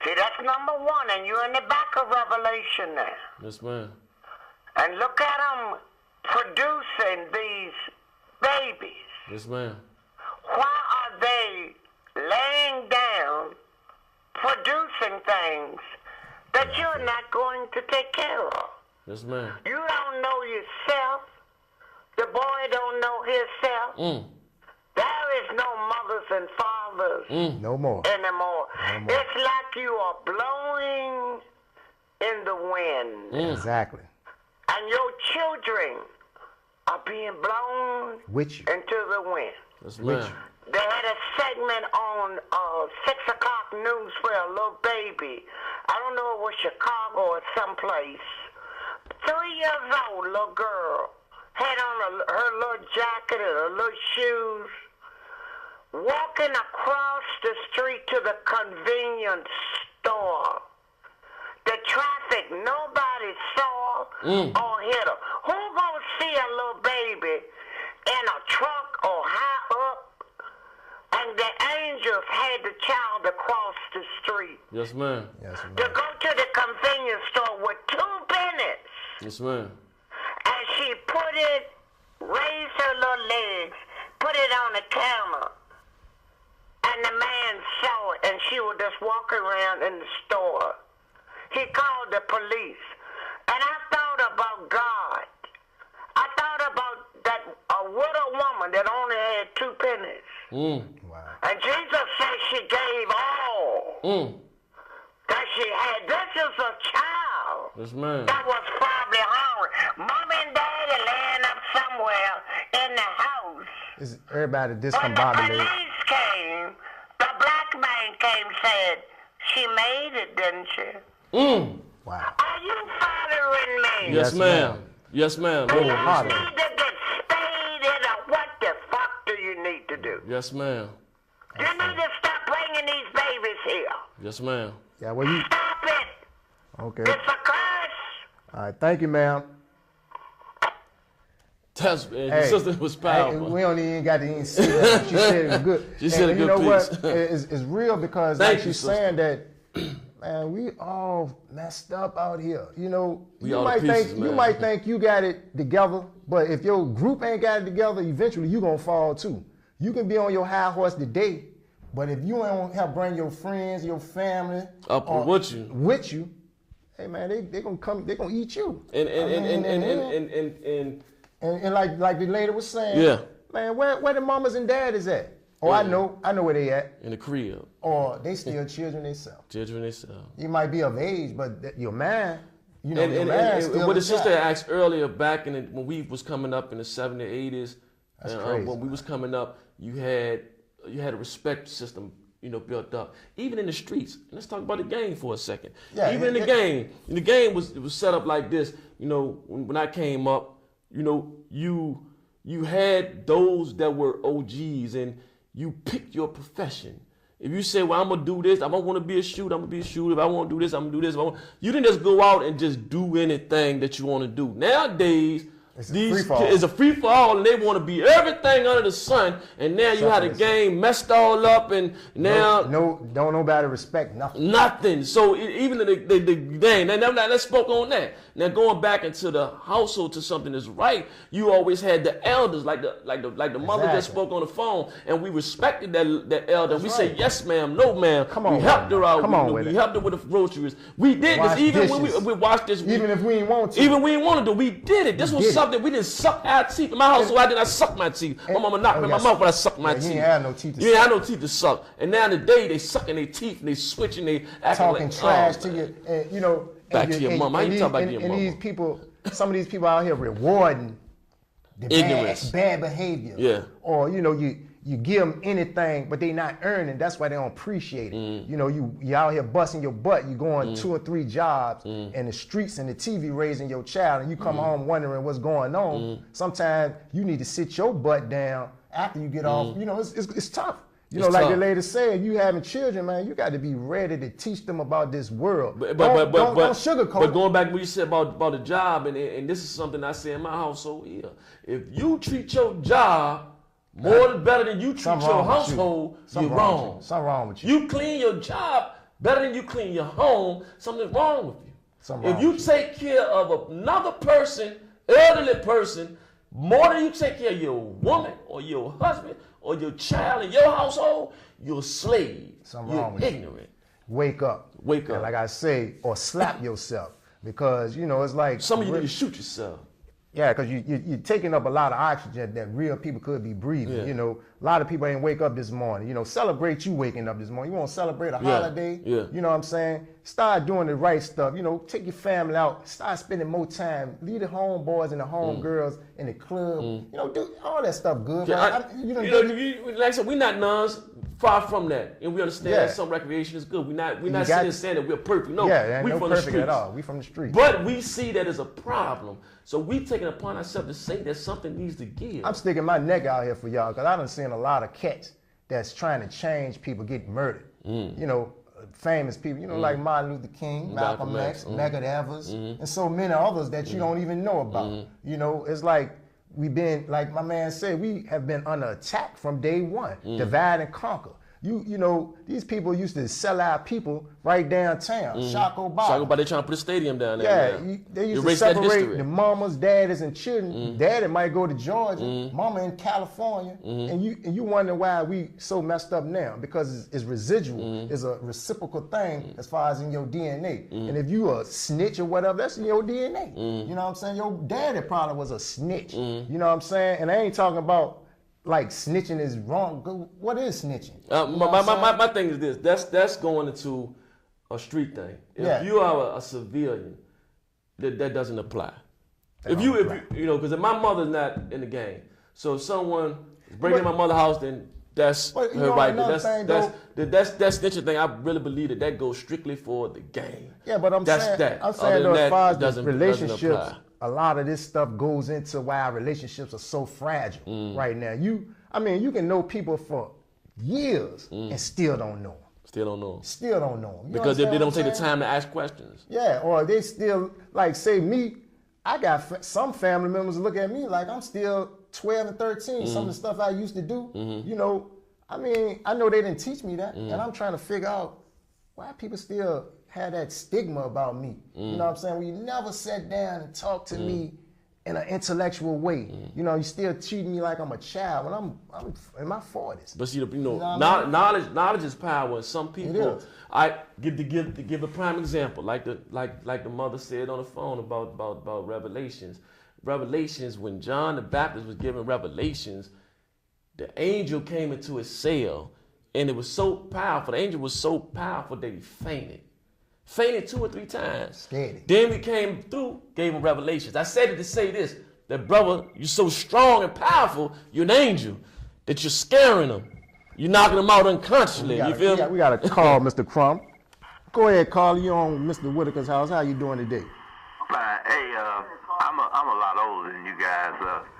See, that's number one, and you're in the back of Revelation now. Yes, ma'am. And look at them producing these babies. Yes, ma'am. Why are they laying down, producing things that you're not going to take care of? Yes, ma'am. You don't know yourself. The boy don't know himself. There is no mothers and fathers no more anymore. It's like you are blowing in the wind. Exactly. And your children are being blown with you into the wind. Yes, ma'am. They had a segment on 6 o'clock news for a little baby. I don't know, it was Chicago or someplace. 3 years old little girl had on her little jacket and her little shoes, walking across the street to the convenience store. The traffic, nobody saw or hit her. Who gonna see a little baby in a truck or high up? And the angels had the child across the street. Yes, ma'am. Yes, ma'am. To go to the convenience store with 2 pennies. Yes, ma'am. And she raised her little legs, put it on the counter. And the man saw it, and she was just walking around in the store. He called the police. And I thought about God. I thought about that a widow woman that only had 2 pennies. Wow. And Jesus said she gave all that she had. This is a child Yes, ma'am. that was probably hungry. Mom and daddy laying up somewhere in the house. Is everybody When the discombobulated? police came, the black man came and said, she made it, didn't she? Wow. Are you following me? Yes, Yes, ma'am. ma'am. Yes, ma'am. Do you Yes, Wholeheartedly. need to get spayed in, or what the fuck do you need to do? Yes, ma'am. You need to stop bringing these babies here. Yes, ma'am. Yeah, well, you. Stop it. Okay. It's a curse. All right. Thank you, ma'am. That's, the sister was powerful. We don't even got to even see that. She said it was good. She said a you good know piece. what? It's real because Thank like you, she's sister. saying that, man, we all messed up out here. You know, We you all the might pieces, think man. you might think you got it together, but if your group ain't got it together, eventually you gonna fall too. You can be on your high horse today, but if you don't help bring your friends, your family Up or- with you. hey man, they gonna come, they gonna eat you. And And like the lady was saying, Yeah. man, where the mamas and daddies at? Oh, I know where they at. in the crib, Or they still children themselves. children themselves. You might be of age, but your mind, you know, your mind And still what the a sister child. asked earlier, back when we was coming up in the 70s, 80s, That's crazy, when we was coming up, you had a respect system, built up. Even in the streets. Let's talk about the game for a second. Yeah, Even in the game was set up like this. When I came up, you had those that were OGs, and you picked your profession. If you say, well, I'm going to do this, I don't want to be a shooter, I'm going to be a shooter. If I want to do this, I'm going to do this. You didn't just go out and just do anything that you want to do. Nowadays, It's a free-for-all. it's a free-for-all, and they want to be everything under the sun, and now you had a game messed all up, and now... Don't nobody respect nothing. Nothing. So even the game, and let's spoke on that. Now going back into the household to something that's right, you always had the elders, like the mother that Exactly. spoke on the phone, and we respected that elder. That's We right. said yes, ma'am, no, ma'am. Come on we with helped it, her man. out. Come on with we it. helped her with the groceries. We did Wash this even when dishes. we watched this. Even if we ain't want to. Even we didn't want to do, we did it. This was did it. something we didn't suck our teeth. In my household, I did not suck my teeth. My mama knocked me in my yes. mouth when I sucked my Yeah, teeth. you ain't had no teeth to You ain't suck. had no teeth to suck. And now today they sucking their teeth and they switching, they acting talking like, trash oh, to man. you, and you know. Back and to your mama. How you these- talk about to your and mama? these people, some of these people out here rewarding the Ignorance. bad behavior. Yeah. Or you give them anything, but they not earning. That's why they don't appreciate it. You out here busting your butt. You going 2 or 3 jobs in the streets and the TV raising your child, and you come home wondering what's going on. Sometimes you need to sit your butt down after you get off. It's tough. It's Like tough. the lady said, you having children, man, you got to be ready to teach them about this world. But Don't sugarcoat But it. going back to what you said about the job, and this is something I say in my household here. If you treat your job more better than you treat Something your wrong with you. household, you're Something wrong. with you. Something wrong with you. You clean your job better than you clean your home, something's wrong with you. Something If wrong you with take care of another person, elderly person, more than you take care of your woman or your husband or your child in your household, you're a slave. Something you're wrong with you. ignorant. Wake up. Wake And up. like I say, or slap yourself. Because, it's like... Some of you need to shoot yourself. Yeah, because you're taking up a lot of oxygen that real people could be breathing. Yeah. You know, a lot of people ain't wake up this morning. You know, celebrate you waking up this morning. You want to celebrate a holiday? Yeah. You know what I'm saying? Start doing the right stuff. You know, take your family out. Start spending more time. Leave the homeboys and the homegirls in the club. You know, do all that stuff good. Yeah, like I said, we're not nuns. Far from that, and we understand that some recreation is good. We're not saying that we're perfect. No, we no from perfect the streets at all. We from the streets. But we see that as a problem. So we taking it upon ourselves to say that something needs to give. I'm sticking my neck out here for y'all because I done seen a lot of cats that's trying to change people get murdered. You know, famous people. You know, like Martin Luther King, Malcolm X, Medgar Evers, and so many others that you don't even know about. You know, it's like. We've been, like my man said, we have been under attack from day one. Divide and conquer. You know, these people used to sell out people right downtown. Shako Bar. They trying to put a stadium down there. Yeah, they used to separate the mamas, daddies, and children. Daddy might go to Georgia, mama in California, and you wonder why we so messed up now, because it's residual. It's a reciprocal thing as far as in your DNA. And if you a snitch or whatever, that's in your DNA. You know what I'm saying? Your daddy probably was a snitch. You know what I'm saying? And I ain't talking about like snitching is wrong. What is snitching? My thing is this. That's going into a street thing. If you are a civilian, that doesn't apply. If you know, because my mother's not in the game, so if someone is breaking my mother's house, then that's her right. That's snitching thing. I really believe that goes strictly for the game. Yeah, but I'm saying though, as far as the relationships. A lot of this stuff goes into why our relationships are so fragile right now. You can know people for years and still don't know them. Still don't know them. Because they don't take the time to ask questions. Yeah, or they still, like, say me, I got some family members look at me like I'm still 12 and 13. Some of the stuff I used to do, you know, I know they didn't teach me that. And I'm trying to figure out why people still had that stigma about me. You know what I'm saying? We never sat down and talked to me in an intellectual way. You know, you still treating me like I'm a child when I'm in my 40s. But see, knowledge is power. And some people, I give a prime example, like the mother said on the phone about revelations. Revelations, when John the Baptist was given revelations, the angel came into his cell, and it was so powerful. The angel was so powerful that he fainted 2 or 3 times. Scared. Then we came through, gave him revelations. I said it to say this, that brother, you're so strong and powerful, you're an angel, that you're scaring them. You're knocking them out unconsciously. You feel me? We got to call Mr. Crumm. Go ahead, Carl. You on Mr. Whitaker's house. How you doing today? Fine. Hey, I'm a lot older than you guys.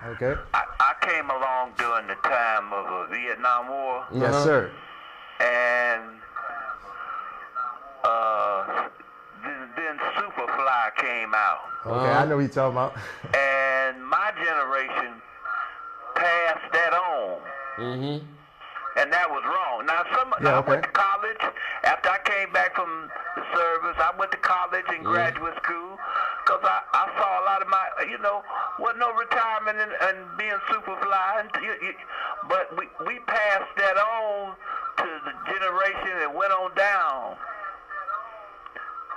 Okay. I came along during the time of the Vietnam War. Yes, sir. And then Superfly came out. Okay, I know what you're talking about. And my generation passed that on. And that was wrong. Now, I went to college. After I came back from the service, I went to college and graduate school because I saw a lot of my, wasn't no retirement and being Superfly. But we passed that on to the generation that went on down.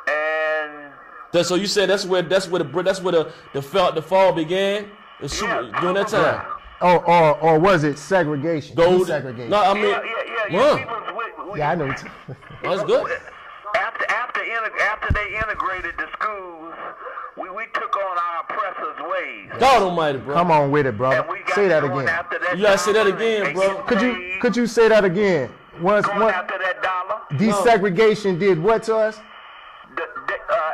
And so you said that's where the fall began. During that time. Or was it segregation? Desegregation. No, I mean, I know. That's good. After they integrated the schools, we took on our oppressors' ways. God Almighty, bro. Come on with it, brother. Say that again. You gotta say that again, bro. Could you say that again? After that dollar. Desegregation did what to us?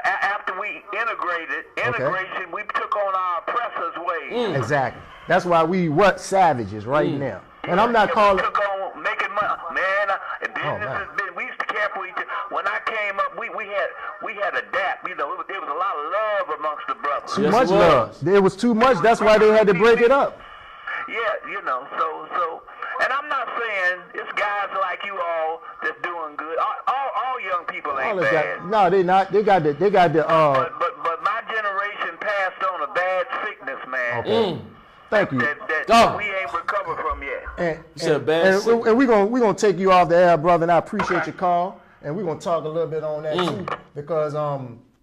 After we integration, we took on our oppressors' ways. Exactly. That's why we savages right now. And I'm not calling. We took on making money, man. Business has been. We used to care for each other. When I came up, we had adapt. There was a lot of love amongst the brothers. Too much love. There was too much. That's why they had to break it up. Yeah, so. And I'm not saying it's guys like you all that's doing good. All young people ain't bad. No, they not. They got the. But my generation passed on a bad sickness, man. Okay. Thank you. That we ain't recovered from yet. And we're gonna take you off the air, brother. And I appreciate your call. And we're gonna talk a little bit on that too, because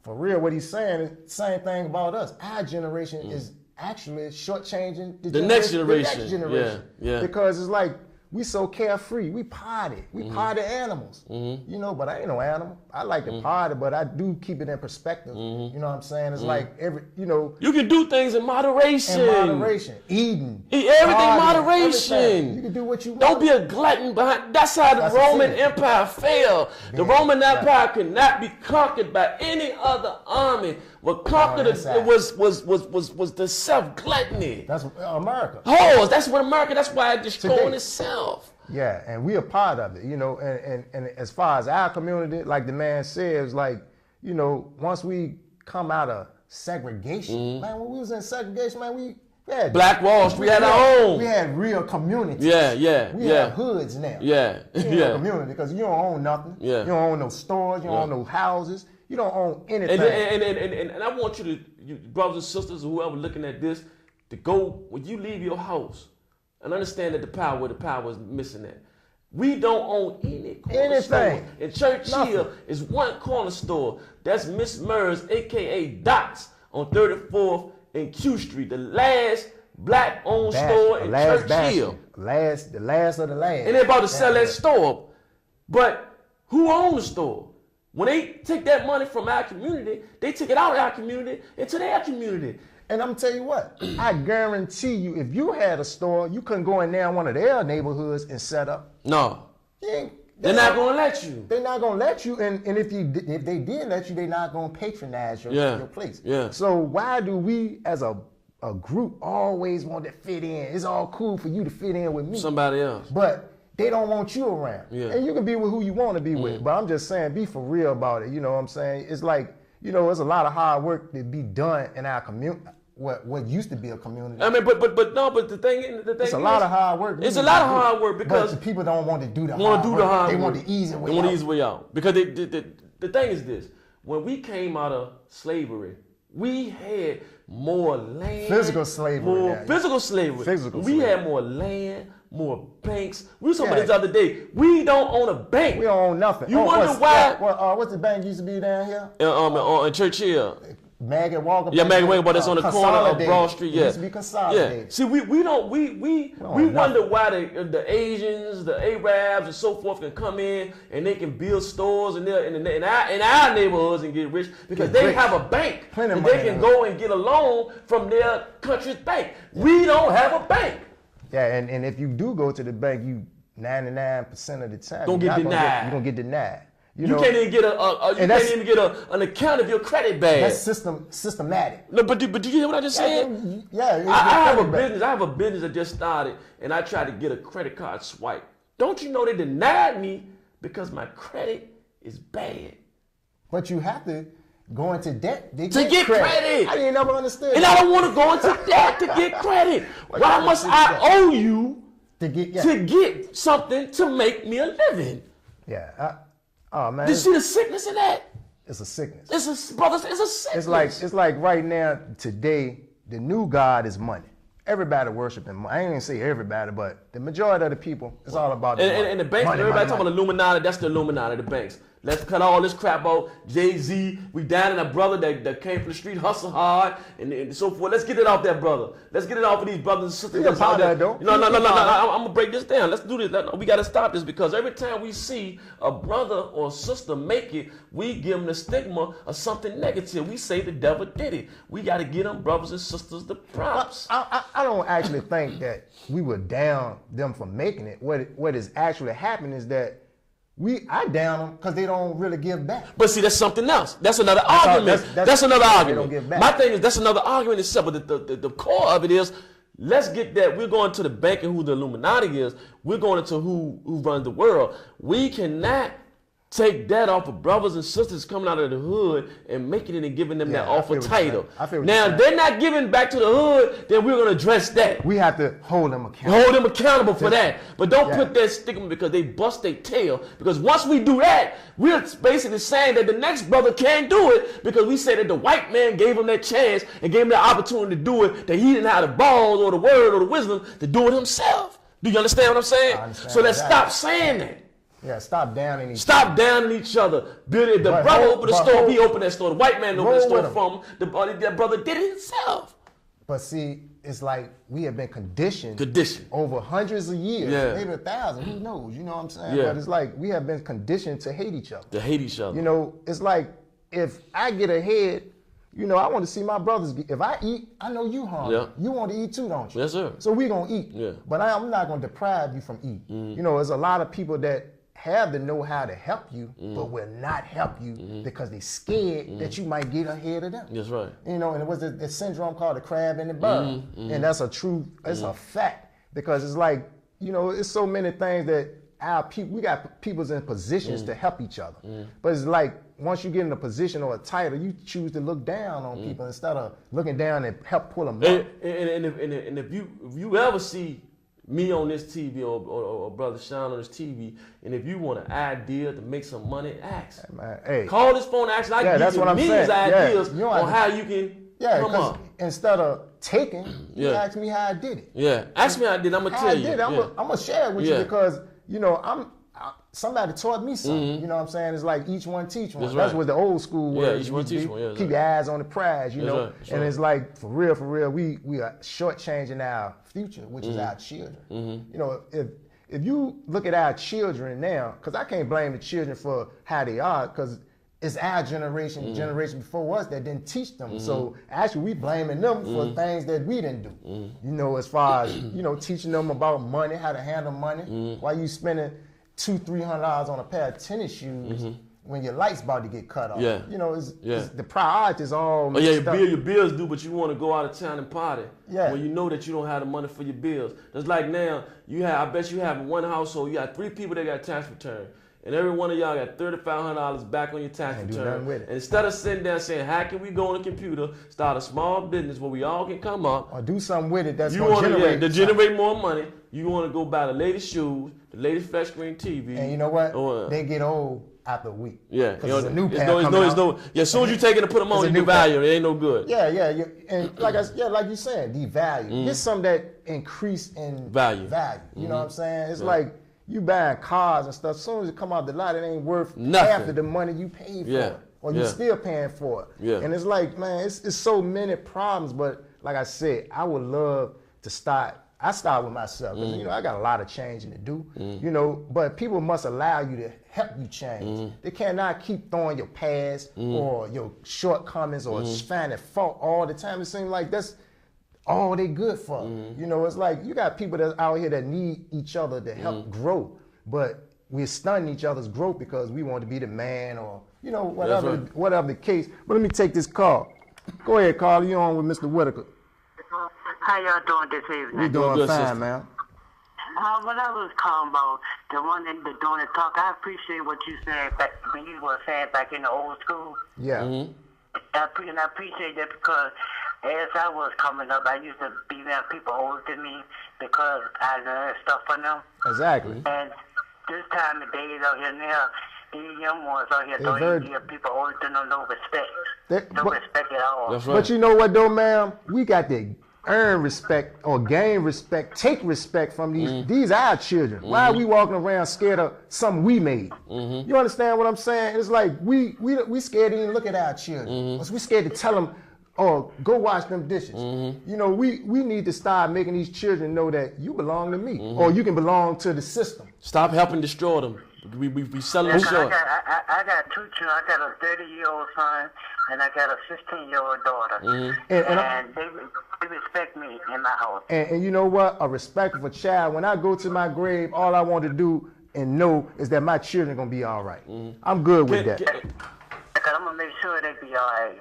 for real, what he's saying is the same thing about us. Our generation actually shortchanging the next generation. The next generation. Yeah. Because it's like, we so carefree. We party. We party animals. You know, but I ain't no animal. I like to party, but I do keep it in perspective. You know what I'm saying? It's like you can do things in moderation. Eating. Eat everything partying, moderation. everything. You can do what you want. Don't be a glutton behind. That's how the Roman Empire failed. The Roman Empire could not be conquered by any other army. What conquered it was the self-gluttony. That's America. Oh, that's what America, that's why it destroyed itself. Yeah, and we are part of it, you know, and as far as our community, like the man says, like, you know, once we come out of segregation, man, when we was in segregation, man, we had Black Wall Street, we had our own. We had real communities. We have hoods now. Community, because you don't own nothing. You don't own no stores, you don't own no houses. You don't own anything. And I want you brothers and sisters, or whoever looking at this, to go, when you leave your house, and understand that the power is missing at. We don't own any corner store. In Churchill is one corner store. That's Miss Murs, a.k.a. Dots, on 34th and Q Street. The last black-owned store in Churchill. The last of the last. And they're about to sell that store. But who owns the store? When they take that money from our community, they take it out of our community into their community. And I'm gonna tell you what, I guarantee you, if you had a store, you couldn't go in there in one of their neighborhoods and set up. No. They're not gonna let you. They're not gonna let you, and if they did let you, they're not gonna patronize your place. So why do we as a group always want to fit in? It's all cool for you to fit in with me. Somebody else. But they don't want you around. And you can be with who you want to be with. But I'm just saying, be for real about it. You know what I'm saying? It's like, you know, there's a lot of hard work to be done in our community. What used to be a community. I mean, but the thing it's a lot of hard work. It's a lot of hard work because the people don't want to do the hard work. They want the easy way out. They want the easy way out. Because the thing is this: when we came out of slavery, we had more land. Physical slavery. Physical slavery. We had more land, more banks. We were talking about this the other day. We don't own a bank. We don't own nothing. You wonder why? What's the bank used to be down here? In Churchill. Maggot Walker. Maggot Walker, but that's on the corner of Broad Street. It used to be consolidated. See, we wonder why the Asians, the Arabs, and so forth can come in and they can build stores in our neighborhoods and get rich because they have a bank and they can go and get a loan from their country's bank. We don't have a bank. Yeah, and if you do go to the bank, you 99% of the time you're gonna get denied. You can't even get an account of your credit bag. That's systematic. No, but do you hear what I just said? Yeah. I have a business that just started, and I tried to get a credit card swipe. Don't you know they denied me because my credit is bad? But you have to go into debt to get credit. I didn't never understand. And I don't want to go into debt to get credit. Why must I owe you to get something to make me a living? Yeah. Oh man! Did you see the sickness in that? It's a sickness. It's a sickness. It's like right now, today, the new God is money. Everybody worshiping money. I ain't gonna say everybody, but the majority of the people, it's all about the money. And the banks, everybody talking about Illuminati, that's the Illuminati, the banks. Let's cut all this crap out. Jay-Z, we down in a brother that came from the street, hustle hard, and so forth. Let's get it off that brother. Let's get it off of these brothers and sisters. No. I'm gonna break this down. Let's do this. We gotta stop this because every time we see a brother or sister make it, we give them the stigma of something negative. We say the devil did it. We gotta give them brothers and sisters the props. I don't actually think that we were down them for making it. What is actually happening is that I down them because they don't really give back. But see, that's something else. That's another argument. That's another argument. They don't give back. My thing is that's another argument itself. But the core of it is, let's get that. We're going to the bank and who the Illuminati is. We're going into who runs the world. We cannot take that off of brothers and sisters coming out of the hood and making it and giving them that offer title. Now, if they're not giving back to the hood, then we're going to address that. We have to hold them accountable. Hold them accountable for that. But don't put that stigma because they bust their tail. Because once we do that, we're basically saying that the next brother can't do it because we say that the white man gave him that chance and gave him the opportunity to do it, that he didn't have the balls or the word or the wisdom to do it himself. Do you understand what I'm saying? So let's stop saying that. Yeah, stop downing each other. Stop downing each other. If the brother opened the store, he opened that store. The white man opened the store from him. That brother did it himself. But see, it's like we have been conditioned over hundreds of years, maybe 1,000, who knows, you know what I'm saying? Yeah. But it's like we have been conditioned to hate each other. You know, it's like if I get ahead, you know, I want to see my brothers get, if I eat, I know you hungry. Yeah. You want to eat too, don't you? Yes, sir. So we going to eat. Yeah. But I'm not going to deprive you from eating. You know, there's a lot of people that have the know-how to help you, but will not help you because they're scared that you might get ahead of them. That's right. You know, and it was a syndrome called the crab in the barrel. And that's a true, it's a fact. Because it's like, you know, it's so many things that our people, we got people's in positions to help each other. But it's like, once you get in a position or a title, you choose to look down on people instead of looking down and help pull them up. And if you ever see me on this TV or Brother Shawn on this TV, and if you want an idea to make some money, ask. Hey. Call this phone, ask. I give you millions of ideas on how you can come up. Instead of taking, you ask me how I did it. Yeah, ask me how I did. I'm gonna tell you. I'm gonna share it with you because you know somebody taught me something. You know what I'm saying? It's like each one teach one. That's what the old school was. Each one teach one. Keep your eyes on the prize. You know, and it's like for real, we are shortchanging our future, which is our children. You know, if you look at our children now, because I can't blame the children for how they are, because it's our generation, the generation before us that didn't teach them. So actually we blaming them for things that we didn't do. You know, as far as, you know, teaching them about money, how to handle money. Why you spending $200-300 on a pair of tennis shoes when your light's about to get cut off? You know, it's the priority is all mixed up. Your bills due, but you want to go out of town and party. When you know that you don't have the money for your bills. That's like now, I bet you have one household, you got 3 people that got tax return. And every one of y'all got $3,500 back on your tax return. And instead of sitting there saying, how can we go on the computer, start a small business where we all can come up. Or do something with it that's going to generate more money. You want to go buy the latest shoes, the latest flat screen TV. And you know what? They get old after a week. Yeah. Because it's a new pair coming out. As soon as you take it and put them on, you devalue. It ain't no good. Yeah. And like you said, devalue. Get some that increase in value. You know what I'm saying? It's like, you buying cars and stuff, as soon as it come out the lot, it ain't worth half of the money you paid for it. Or you still paying for it. And it's like, man, it's so many problems, but like I said, I would love to start with myself, because you know, I got a lot of changing to do, you know, but people must allow you to help you change. They cannot keep throwing your past or your shortcomings or finding fault all the time. It seems like that's all they good for. You know, it's like you got people that's out here that need each other to help grow, but we're stunning each other's growth because we want to be the man or, you know, whatever the case. But let me take this call. Go ahead, Carl. You on with Mr. Whitaker. How y'all doing this evening? We doing fine, man. What I was calling about, the one that doing the talk, I appreciate what you said back when you were saying back in the old school. Yeah. I appreciate that because as I was coming up, I used to be around people older than me because I learned stuff from them. Exactly. And this time of day out here now, these young ones out here don't even give people older than them no respect. No respect at all. That's right. But you know what though, ma'am? We got to earn respect or gain respect, take respect from these. These are our children. Why are we walking around scared of something we made? You understand what I'm saying? It's like we scared to even look at our children. We scared to tell them, oh, go wash them dishes. You know, we need to start making these children know that you belong to me, or you can belong to the system. Stop helping destroy them. We selling them short. I got 2 children. I got a 30-year-old son, and I got a 16-year-old daughter. And they respect me in my house. And you know what? A respectful child. When I go to my grave, all I want to do and know is that my children are going to be all right. I'm good with that. Because I'm going to make sure they be all right.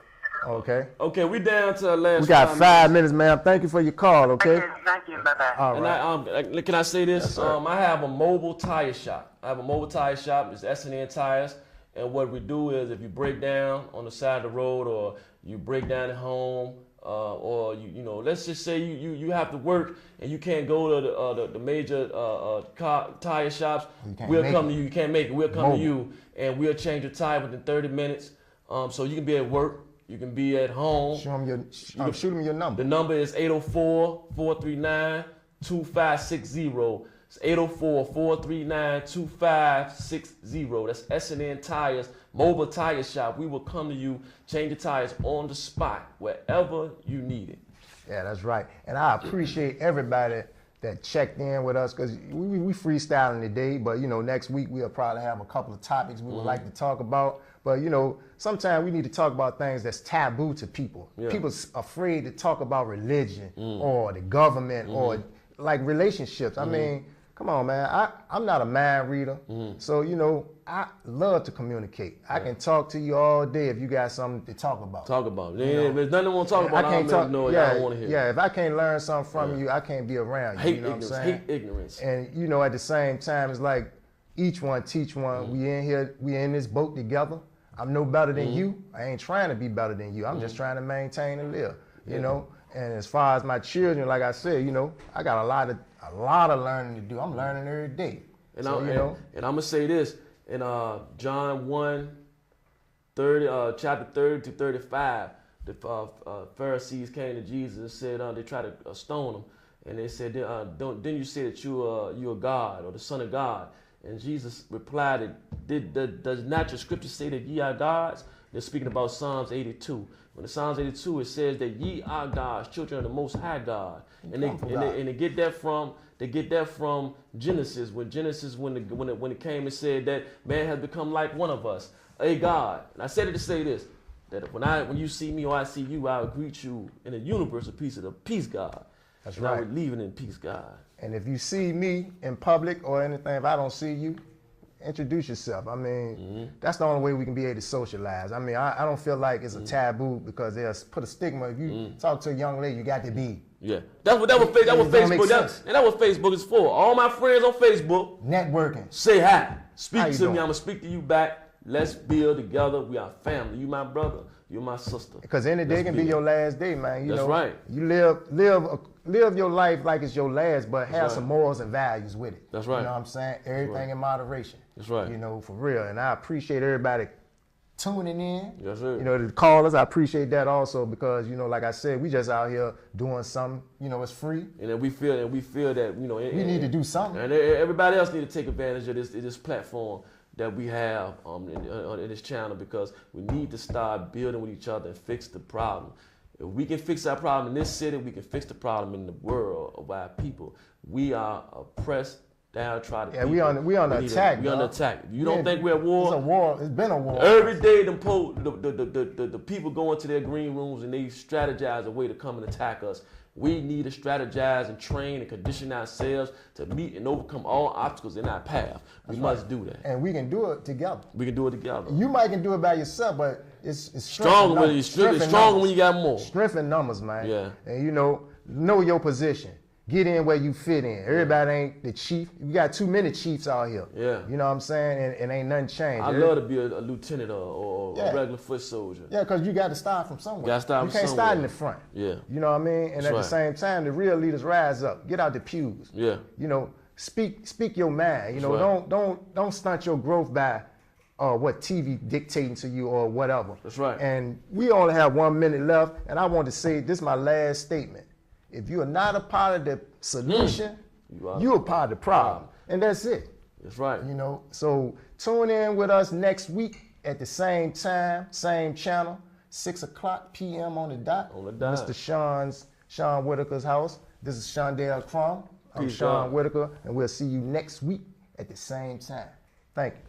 Okay, we down to the last. We got 5 minutes, ma'am. Thank you for your call, okay? Thank you, bye-bye. All right. And can I say this? Yes, I have a mobile tire shop. It's S&N Tires. And what we do is if you break down on the side of the road or you break down at home, or you know, let's just say you have to work and you can't go to the major tire shops, we'll come to you. You can't make it. We'll come to you and we'll change your tire within 30 minutes. So you can be at work. You can be at home. Shoot them your number. The number is 804-439-2560. It's 804-439-2560. That's S&N Tires, mobile tire shop. We will come to you, change the tires on the spot, wherever you need it. Yeah, that's right. And I appreciate everybody that checked in with us, because we freestyling today, but next week we'll probably have a couple of topics we would like to talk about. But sometimes we need to talk about things that's taboo to people. Yeah. People's afraid to talk about religion or the government or like relationships. I mean, come on, man. I'm not a mind reader, so I love to communicate. I can talk to you all day if you got something to talk about. Talk about it. If there's nothing I want to talk about, I can't talk. No, I don't want to hear. Yeah, if I can't learn something from you, I can't be around you. Hate you know ignorance. What I'm saying? Hate ignorance. And at the same time, it's like each one teach one. We in here. We in this boat together. I'm no better than you. I ain't trying to be better than you. I'm just trying to maintain and live. You know. And as far as my children, like I said, I got a lot of learning to do. I'm learning every day. And so, and I'm gonna say this in John 1:30, chapter 30 to 35. The Pharisees came to Jesus and said they tried to stone him, and they said, "Didn't you say that you are God or the Son of God?" And Jesus replied, "Does not your scripture say that ye are gods?" They're speaking about Psalms 82. When the Psalms 82, it says that ye are gods, children of the Most High God, and they get that from Genesis. When it came and said that man has become like one of us, a God. And I said it to say this: that when you see me or I see you, I will greet you in the universe of peace, of the peace God. That's and right. I would leave it in peace God. And if you see me in public or anything, if I don't see you, introduce yourself. I mean, that's the only way we can be able to socialize. I mean, I don't feel like it's a taboo, because they'll put a stigma. If you talk to a young lady, you got to be. Yeah, that's what Facebook. That's what Facebook is for. All my friends on Facebook, networking. Say hi, speak to doing? me. I'm gonna speak to you back. Let's build together. We are family. You my brother. You my sister. Because any day can be your last day, man. That's right. You live your life like it's your last, but have some morals and values with it. That's right. You know what I'm saying? Everything in moderation. That's right. For real. And I appreciate everybody tuning in. Yes, sir. The callers, I appreciate that also, because like I said, we just out here doing something. It's free. And then we feel that we need to do something. And everybody else need to take advantage of this platform that we have in this channel, because we need to start building with each other and fix the problem. If we can fix our problem in this city, we can fix the problem in the world of our people. We are oppressed, downtrodden people. We on the attack. We on the attack. You don't think we're at war? It's a war. It's been a war. Every day the people go into their green rooms and they strategize a way to come and attack us. We need to strategize and train and condition ourselves to meet and overcome all obstacles in our path. We must do that. And we can do it together. We can do it together. You might can do it by yourself, but it's stronger when you got more. Strength in numbers, man. Yeah. And know your position. Get in where you fit in. Everybody ain't the chief. You got too many chiefs out here. Yeah. You know what I'm saying? And ain't nothing changed. I love to be a lieutenant or a regular foot soldier. Yeah, because you got to start from somewhere. You can't start in the front. Yeah. You know what I mean? And at the same time, the real leaders rise up. Get out the pews. Yeah. Speak your mind. Don't stunt your growth by what TV dictating to you or whatever. That's right. And we only have 1 minute left, and I want to say this is my last statement. If you are not a part of the solution, you're a part of the problem. And that's it. That's right. So tune in with us next week at the same time, same channel, 6:00 p.m. on the dot. Mr. Shawn Whitaker's house. This is Shawndell Crumm. I'm Shawn Whitaker, and we'll see you next week at the same time. Thank you.